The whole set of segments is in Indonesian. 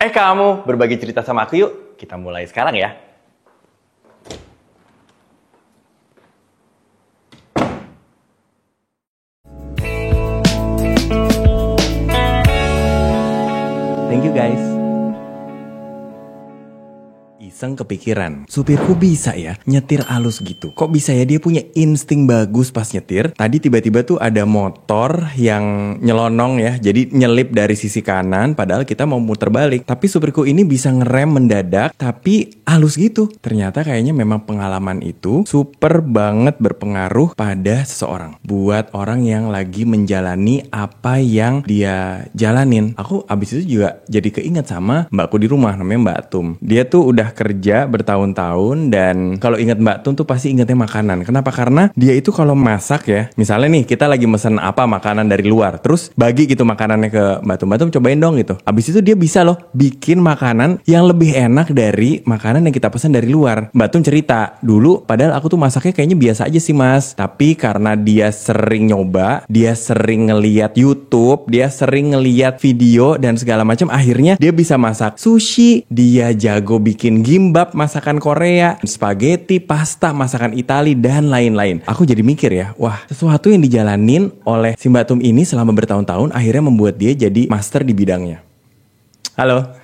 Kamu berbagi cerita sama aku yuk. Kita mulai sekarang ya. Thank you guys. Iseng kepikiran, supirku bisa ya nyetir halus gitu. Kok bisa ya dia punya insting bagus pas nyetir. Tadi tiba-tiba tuh ada motor yang nyelonong ya, jadi nyelip dari sisi kanan padahal kita mau muter balik. Tapi supirku ini bisa ngerem mendadak tapi halus gitu. Ternyata kayaknya memang pengalaman itu super banget berpengaruh pada seseorang. Buat orang yang lagi menjalani apa yang dia jalanin. Aku abis itu juga jadi keinget sama mbakku di rumah, namanya Mbak Tum. Dia tuh udah kerja bertahun-tahun dan kalau inget Mbak Tum tuh pasti ingetnya makanan. Kenapa? Karena dia itu kalau masak ya, misalnya nih kita lagi mesen apa makanan dari luar, terus bagi gitu makanannya ke Mbak Tum. Mbak Tum cobain dong gitu. Abis itu dia bisa loh bikin makanan yang lebih enak dari makanan yang kita pesan dari luar. Mbak Tum cerita, dulu padahal aku tuh masaknya kayaknya biasa aja sih mas, tapi karena dia sering nyoba, dia sering ngeliat YouTube, dia sering ngeliat video dan segala macam, akhirnya dia bisa masak sushi, dia jago bikin gimbap masakan Korea, spaghetti, pasta masakan Itali dan lain-lain. Aku jadi mikir ya, wah sesuatu yang dijalanin oleh si Mbak Tum ini selama bertahun-tahun akhirnya membuat dia jadi master di bidangnya. Halo,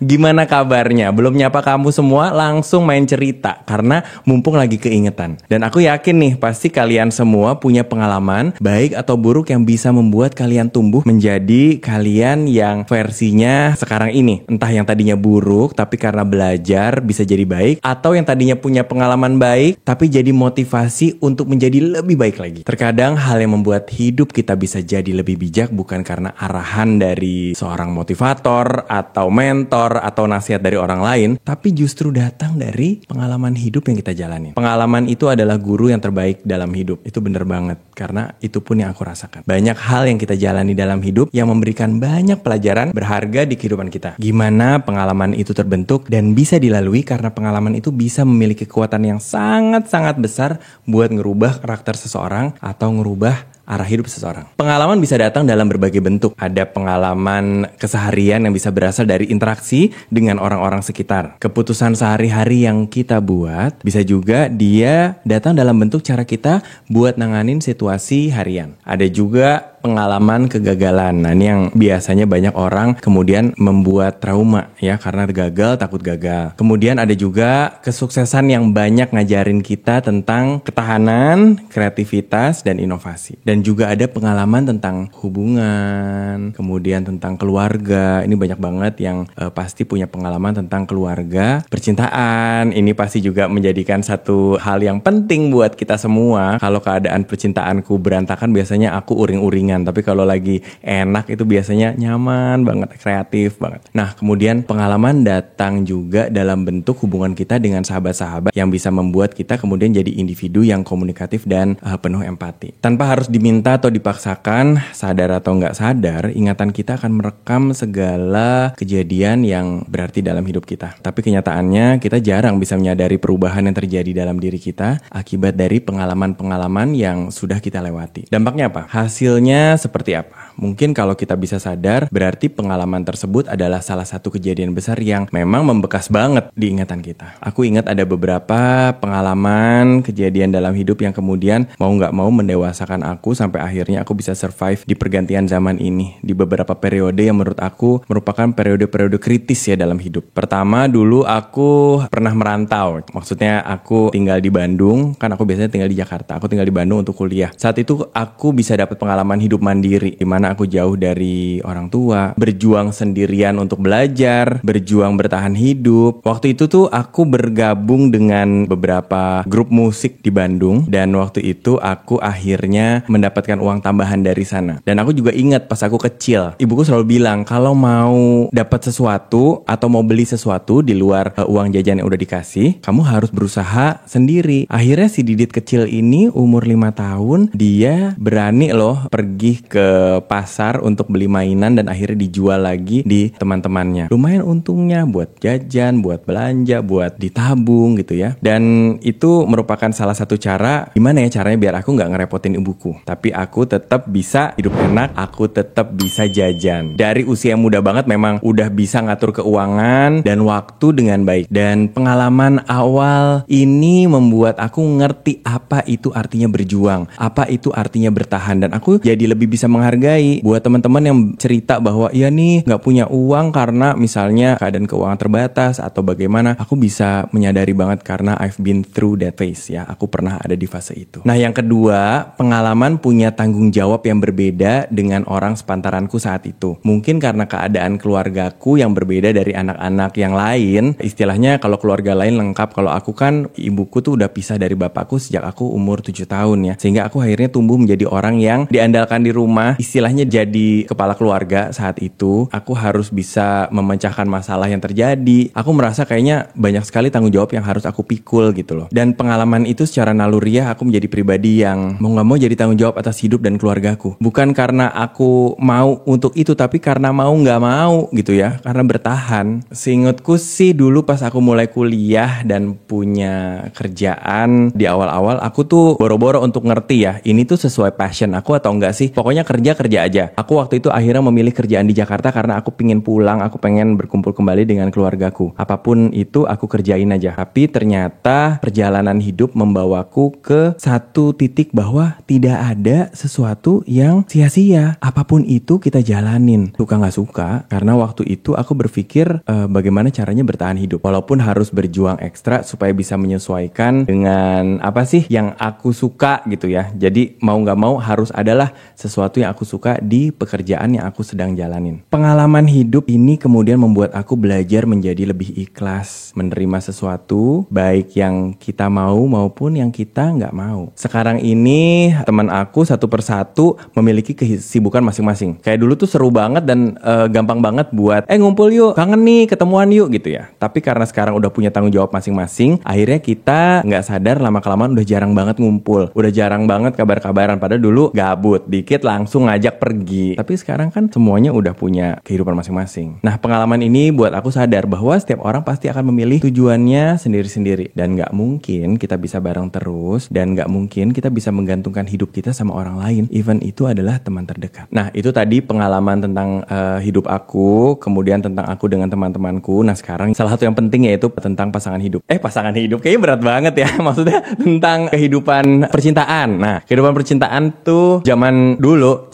gimana kabarnya? Belum nyapa kamu semua, langsung main cerita karena mumpung lagi keingetan. Dan aku yakin nih pasti kalian semua punya pengalaman baik atau buruk yang bisa membuat kalian tumbuh menjadi kalian yang versinya sekarang ini. Entah yang tadinya buruk tapi karena belajar bisa jadi baik, atau yang tadinya punya pengalaman baik tapi jadi motivasi untuk menjadi lebih baik lagi. Terkadang hal yang membuat hidup kita bisa jadi lebih bijak bukan karena arahan dari seorang motivator atau mentor atau nasihat dari orang lain, tapi justru datang dari pengalaman hidup yang kita jalani. Pengalaman itu adalah guru yang terbaik dalam hidup. Itu bener banget, karena itu pun yang aku rasakan. Banyak hal yang kita jalani dalam hidup yang memberikan banyak pelajaran berharga di kehidupan kita. Gimana pengalaman itu terbentuk dan bisa dilalui karena pengalaman itu bisa memiliki kekuatan yang sangat-sangat besar buat ngerubah karakter seseorang atau ngerubah arah hidup seseorang. Pengalaman bisa datang dalam berbagai bentuk. Ada pengalaman keseharian yang bisa berasal dari interaksi dengan orang-orang sekitar. Keputusan sehari-hari yang kita buat, bisa juga dia datang dalam bentuk cara kita buat nanganin situasi harian. Ada juga pengalaman kegagalan. Nah, ini yang biasanya banyak orang kemudian membuat trauma ya, karena gagal, takut gagal. Kemudian ada juga kesuksesan yang banyak ngajarin kita tentang ketahanan, kreativitas, dan inovasi. Dan juga ada pengalaman tentang hubungan, kemudian tentang keluarga. Ini banyak banget yang pasti punya pengalaman tentang keluarga, percintaan. Ini pasti juga menjadikan satu hal yang penting buat kita semua. Kalau keadaan percintaanku berantakan, biasanya aku uring-uring. Tapi kalau lagi enak itu biasanya nyaman banget, kreatif banget. Nah, kemudian pengalaman datang juga dalam bentuk hubungan kita dengan sahabat-sahabat yang bisa membuat kita kemudian jadi individu yang komunikatif dan penuh empati. Tanpa harus diminta atau dipaksakan, sadar atau nggak sadar, ingatan kita akan merekam segala kejadian yang berarti dalam hidup kita. Tapi kenyataannya kita jarang bisa menyadari perubahan yang terjadi dalam diri kita akibat dari pengalaman-pengalaman yang sudah kita lewati. Dampaknya apa? Hasilnya seperti apa? Mungkin kalau kita bisa sadar, berarti pengalaman tersebut adalah salah satu kejadian besar yang memang membekas banget di ingatan kita. Aku ingat ada beberapa pengalaman kejadian dalam hidup yang kemudian mau nggak mau mendewasakan aku sampai akhirnya aku bisa survive di pergantian zaman ini, di beberapa periode yang menurut aku merupakan periode-periode kritis ya dalam hidup. Pertama, dulu aku pernah merantau. Maksudnya aku tinggal di Bandung, kan aku biasanya tinggal di Jakarta. Aku tinggal di Bandung untuk kuliah. Saat itu aku bisa dapat pengalaman hidup mandiri, di mana aku jauh dari orang tua, berjuang sendirian untuk belajar, berjuang bertahan hidup. Waktu itu tuh aku bergabung dengan beberapa grup musik di Bandung, dan waktu itu aku akhirnya mendapatkan uang tambahan dari sana. Dan aku juga ingat pas aku kecil, ibuku selalu bilang kalau mau dapat sesuatu atau mau beli sesuatu di luar uang jajan yang udah dikasih, kamu harus berusaha sendiri. Akhirnya si Didit kecil ini umur 5 tahun, dia berani loh pergi pergi ke pasar untuk beli mainan dan akhirnya dijual lagi di teman-temannya. Lumayan untungnya buat jajan, buat belanja, buat ditabung gitu ya. Dan itu merupakan salah satu cara gimana ya caranya biar aku nggak ngerepotin ibuku, tapi aku tetap bisa hidup enak, aku tetap bisa jajan. Dari usia muda banget memang udah bisa ngatur keuangan dan waktu dengan baik. Dan pengalaman awal ini membuat aku ngerti apa itu artinya berjuang, apa itu artinya bertahan, dan aku jadi lebih bisa menghargai buat teman-teman yang cerita bahwa ya nih nggak punya uang karena misalnya keadaan keuangan terbatas atau bagaimana. Aku bisa menyadari banget karena I've been through that phase ya. Aku pernah ada di fase itu. Nah yang kedua, pengalaman punya tanggung jawab yang berbeda dengan orang sepantaranku saat itu. Mungkin karena keadaan keluargaku yang berbeda dari anak-anak yang lain. Istilahnya kalau keluarga lain lengkap, kalau aku kan ibuku tuh udah pisah dari bapakku sejak aku umur 7 tahun ya. Sehingga aku akhirnya tumbuh menjadi orang yang diandalkan di rumah. Istilahnya jadi kepala keluarga saat itu. Aku harus bisa memecahkan masalah yang terjadi. Aku merasa kayaknya banyak sekali tanggung jawab yang harus aku pikul gitu loh. Dan pengalaman itu secara naluriah aku menjadi pribadi yang mau gak mau jadi tanggung jawab atas hidup dan keluargaku. Bukan karena aku mau untuk itu, tapi karena mau gak mau gitu ya. Karena bertahan. Seingatku sih dulu pas aku mulai kuliah dan punya kerjaan di awal-awal, aku tuh boro-boro untuk ngerti ya, ini tuh sesuai passion aku atau enggak sih. Pokoknya kerja aja. Aku waktu itu akhirnya memilih kerjaan di Jakarta karena aku pingin pulang, aku pengen berkumpul kembali dengan keluargaku. Apapun itu aku kerjain aja. Tapi ternyata perjalanan hidup membawaku ke satu titik bahwa tidak ada sesuatu yang sia-sia. Apapun itu kita jalanin, suka gak suka. Karena waktu itu aku berpikir bagaimana caranya bertahan hidup. Walaupun harus berjuang ekstra supaya bisa menyesuaikan dengan apa sih yang aku suka gitu ya. Jadi mau gak mau harus adalah sesuatu yang aku suka di pekerjaan yang aku sedang jalanin. Pengalaman hidup ini kemudian membuat aku belajar menjadi lebih ikhlas, menerima sesuatu baik yang kita mau maupun yang kita nggak mau. Sekarang ini teman aku satu persatu memiliki kesibukan masing-masing. Kayak dulu tuh seru banget dan gampang banget buat ngumpul yuk, kangen nih, ketemuan yuk gitu ya. Tapi karena sekarang udah punya tanggung jawab masing-masing, akhirnya kita nggak sadar lama-kelamaan udah jarang banget ngumpul, udah jarang banget kabar-kabaran. Padahal dulu gabut dikit langsung ngajak pergi. Tapi sekarang kan semuanya udah punya kehidupan masing-masing. Nah pengalaman ini buat aku sadar bahwa setiap orang pasti akan memilih tujuannya sendiri-sendiri. Dan gak mungkin kita bisa bareng terus. Dan gak mungkin kita bisa menggantungkan hidup kita sama orang lain. Even itu adalah teman terdekat. Nah itu tadi pengalaman tentang hidup aku. Kemudian tentang aku dengan teman-temanku. Nah sekarang salah satu yang penting yaitu tentang pasangan hidup. Pasangan hidup kayaknya berat banget ya. Maksudnya tentang kehidupan percintaan. Nah kehidupan percintaan tuh zaman dulu.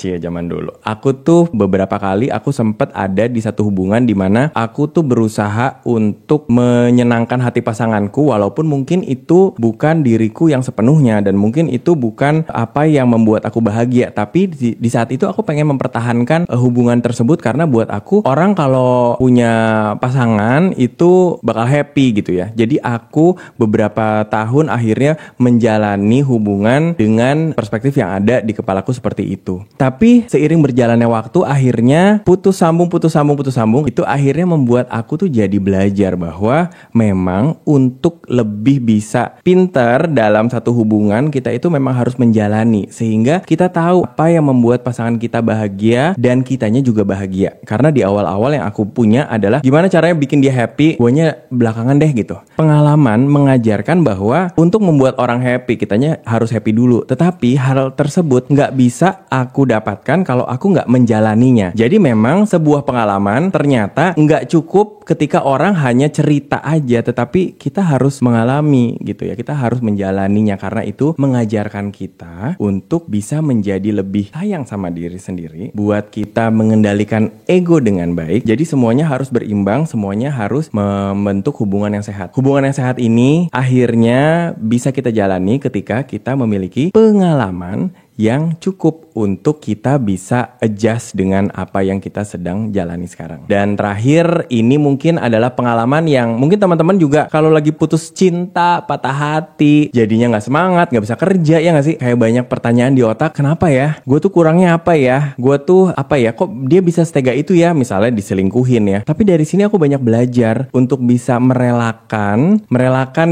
Aku tuh beberapa kali aku sempet ada di satu hubungan di mana aku tuh berusaha untuk menyenangkan hati pasanganku, walaupun mungkin itu bukan diriku yang sepenuhnya dan mungkin itu bukan apa yang membuat aku bahagia. Tapi di saat itu aku pengen mempertahankan hubungan tersebut karena buat aku orang kalau punya pasangan itu bakal happy gitu ya. Jadi aku beberapa tahun akhirnya menjalani hubungan dengan perspektif yang ada di kepalaku seperti itu. Tapi seiring berjalannya waktu akhirnya putus sambung itu akhirnya membuat aku tuh jadi belajar bahwa memang untuk lebih bisa pintar dalam satu hubungan kita itu memang harus menjalani sehingga kita tahu apa yang membuat pasangan kita bahagia dan kitanya juga bahagia. Karena di awal-awal yang aku punya adalah gimana caranya bikin dia happy, guanya belakangan deh gitu. Pengalaman mengajarkan bahwa untuk membuat orang happy kitanya harus happy dulu. Tetapi hal tersebut nggak bisa aku dapatkan kalau aku nggak menjalaninya. Jadi memang sebuah pengalaman ternyata nggak cukup ketika orang hanya cerita aja, tetapi kita harus mengalami gitu ya. Kita harus menjalaninya karena itu mengajarkan kita untuk bisa menjadi lebih sayang sama diri sendiri, buat kita mengendalikan ego dengan baik. Jadi semuanya harus berimbang, semuanya harus membentuk hubungan yang sehat. Hubungan yang sehat ini akhirnya bisa kita jalani ketika kita memiliki pengalaman yang cukup untuk kita bisa adjust dengan apa yang kita sedang jalani sekarang. Dan terakhir, ini mungkin adalah pengalaman yang mungkin teman-teman juga kalau lagi putus cinta, patah hati, jadinya gak semangat, gak bisa kerja, ya gak sih? Kayak banyak pertanyaan di otak, kenapa ya? Gue tuh kurangnya apa ya? Gue tuh apa ya? Kok dia bisa setega itu ya? Misalnya diselingkuhin ya. Tapi dari sini aku banyak belajar untuk bisa merelakan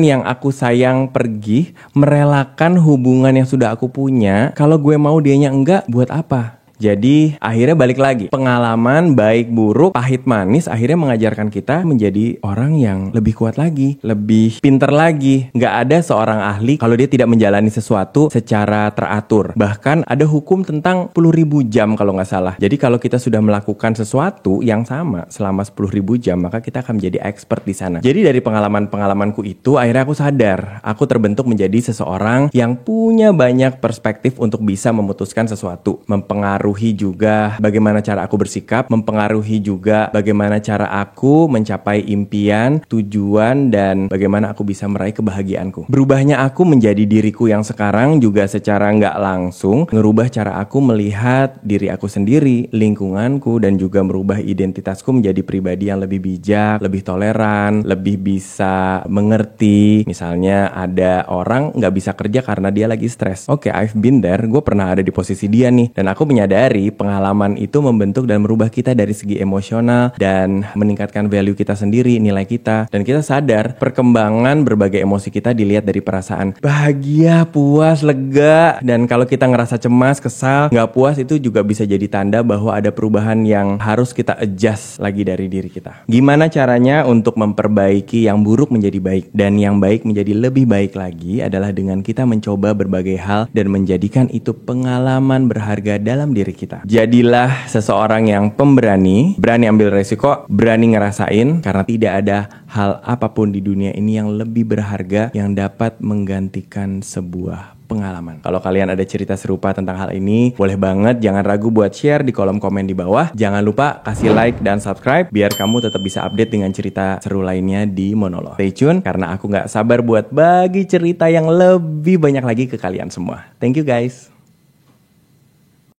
yang aku sayang pergi, merelakan hubungan yang sudah aku punya. Kalau gue mau dianya enggak, buat apa? Jadi akhirnya balik lagi, pengalaman baik buruk, pahit manis akhirnya mengajarkan kita menjadi orang yang lebih kuat lagi, lebih pinter lagi. Nggak ada seorang ahli kalau dia tidak menjalani sesuatu secara teratur. Bahkan ada hukum tentang 10.000 jam kalau nggak salah. Jadi kalau kita sudah melakukan sesuatu yang sama selama 10.000 jam, maka kita akan menjadi expert di sana. Jadi dari pengalamanku itu akhirnya aku sadar, aku terbentuk menjadi seseorang yang punya banyak perspektif untuk bisa memutuskan sesuatu. Mempengaruhi juga bagaimana cara aku bersikap, mempengaruhi juga bagaimana cara aku mencapai impian, tujuan, dan bagaimana aku bisa meraih kebahagiaanku. Berubahnya aku menjadi diriku yang sekarang juga secara nggak langsung ngerubah cara aku melihat diri aku sendiri, lingkunganku, dan juga merubah identitasku menjadi pribadi yang lebih bijak, lebih toleran, lebih bisa mengerti. Misalnya ada orang nggak bisa kerja karena dia lagi stres. Oke, I've been there, gue pernah ada di posisi dia nih. Dan aku menyadari pengalaman itu membentuk dan merubah kita dari segi emosional dan meningkatkan value kita sendiri, nilai kita. Dan kita sadar perkembangan berbagai emosi kita dilihat dari perasaan bahagia, puas, lega. Dan kalau kita ngerasa cemas, kesal, nggak puas, itu juga bisa jadi tanda bahwa ada perubahan yang harus kita adjust lagi dari diri kita. Gimana caranya untuk memperbaiki yang buruk menjadi baik dan yang baik menjadi lebih baik lagi adalah dengan kita mencoba berbagai hal dan menjadikan itu pengalaman berharga dalam diri kita. Jadilah seseorang yang pemberani, berani ambil resiko, berani ngerasain, karena tidak ada hal apapun di dunia ini yang lebih berharga yang dapat menggantikan sebuah pengalaman. Kalau kalian ada cerita serupa tentang hal ini, boleh banget, jangan ragu buat share di kolom komen di bawah. Jangan lupa kasih like dan subscribe biar kamu tetap bisa update dengan cerita seru lainnya di Monolog. Stay tune karena aku gak sabar buat bagi cerita yang lebih banyak lagi ke kalian semua. Thank you guys.